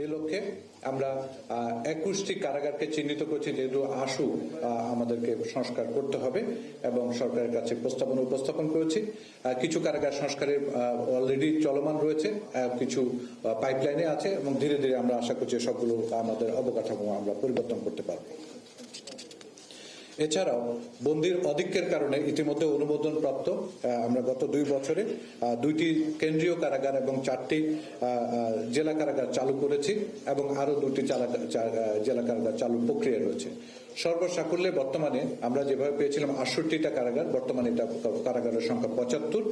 এই লক্ষ্যে আমরা 21টি কারাগারকে চিহ্নিত করছি, যেহেতু আশু আমাদেরকে সংস্কার করতে হবে এবং সরকারের কাছে প্রস্তাবনা উপস্থাপন করেছি। কিছু কারাগার সংস্কারের অলরেডি চলমান রয়েছে, কিছু পাইপলাইনে আছে এবং ধীরে ধীরে আমরা আশা করছি সবগুলো আমাদের অবকাঠামো আমরা পরিবর্তন করতে পারব। এছাড়াও বন্দির অধিক্যের কারণে ইতিমধ্যে অনুমোদন প্রাপ্ত আমরা গত 2 বছরে 2টি কেন্দ্রীয় কারাগার এবং 4টি জেলা কারাগার চালু করেছি এবং আরো 2টি জেলা কারাগার চালু প্রক্রিয়া রয়েছে। সর্বসাকুল্যে বর্তমানে আমরা যেভাবে পেয়েছিলাম 68টা কারাগার, বর্তমানে এটা কারাগারের সংখ্যা 75,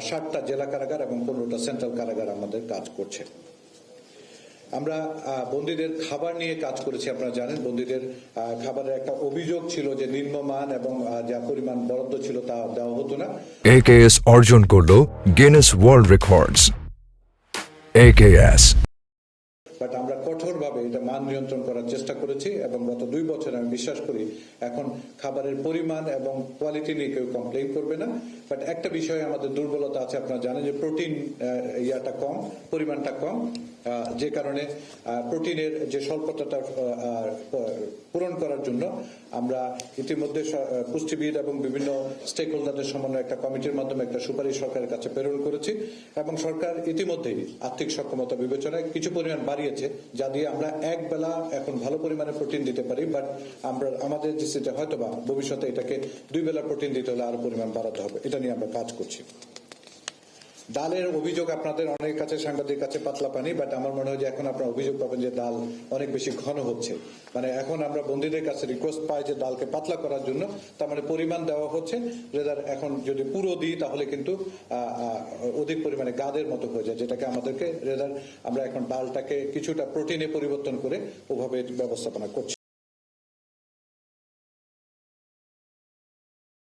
60টা জেলা কারাগার এবং 15টা সেন্ট্রাল কারাগার আমাদের কাজ করছে। আমরা বন্দীদের খাবার নিয়ে কাজ করেছি। আপনারা জানেন বন্দীদের খাবারের একটা অভিযোগ ছিল যে নিম্নমান এবং যা পরিমাণ বরাদ্দ ছিল তা দেওয়া হতো না। AKS অর্জন করলো Guinness world records. AKS but আমরা কঠোরভাবে এটা মান নিয়ন্ত্রণ করার চেষ্টা করেছি এবং গত 2 বছরে আমি বিশ্বাস করি এখন খাবারের পরিমাণ এবং কোয়ালিটি নিয়ে কেউ কমপ্লেইন করবে না। বাট একটা বিষয়ে আমাদের দুর্বলতা আছে, আপনারা জানেন যে প্রোটিন কম, পরিমাণটা কম, যে কারণে প্রোটিনের যে স্বল্পতাটা পূরণ করার জন্য আমরা ইতিমধ্যে পুষ্টিবিদ এবং বিভিন্ন স্টেক হোল্ডারদের সমন্বয়ে একটা কমিটির মাধ্যমে একটা সুপারিশ সরকারের কাছে প্রেরণ করেছি এবং সরকার ইতিমধ্যেই আর্থিক সক্ষমতা বিবেচনায় কিছু পরিমাণ বাড়িয়েছে, যা দিয়ে আমরা এক বেলা এখন ভালো পরিমাণে প্রোটিন দিতে পারি। বাট আমরা আমাদের দৃষ্টিতে হয়তোবা ভবিষ্যতে এটাকে 2 বেলা প্রোটিন দিতে হলে আরো পরিমাণ বাড়াতে হবে, এটা নিয়ে আমরা কাজ করছি। ডালের অভিযোগ আপনাদের অনেকের কাছে, সাংবাদিক কাছে পাতলা পানি, বাট আমার মনে হয় যে এখন আপনারা অভিযোগ পাবেন যে ডাল অনেক বেশি ঘন হচ্ছে। মানে এখন আমরা বন্দীদের কাছে রিকোয়েস্ট পাই যে ডালকে পাতলা করার জন্য, তার মানে পরিমাণ দেওয়া হচ্ছে, রেদার এখন যদি পুরো দিই তাহলে কিন্তু অধিক পরিমাণে গাদের মতো হয়ে যায়, যেটাকে আমাদেরকে রেদার আমরা এখন ডালটাকে কিছুটা প্রোটিনে পরিবর্তন করে ওভাবে ব্যবস্থাপনা করছি।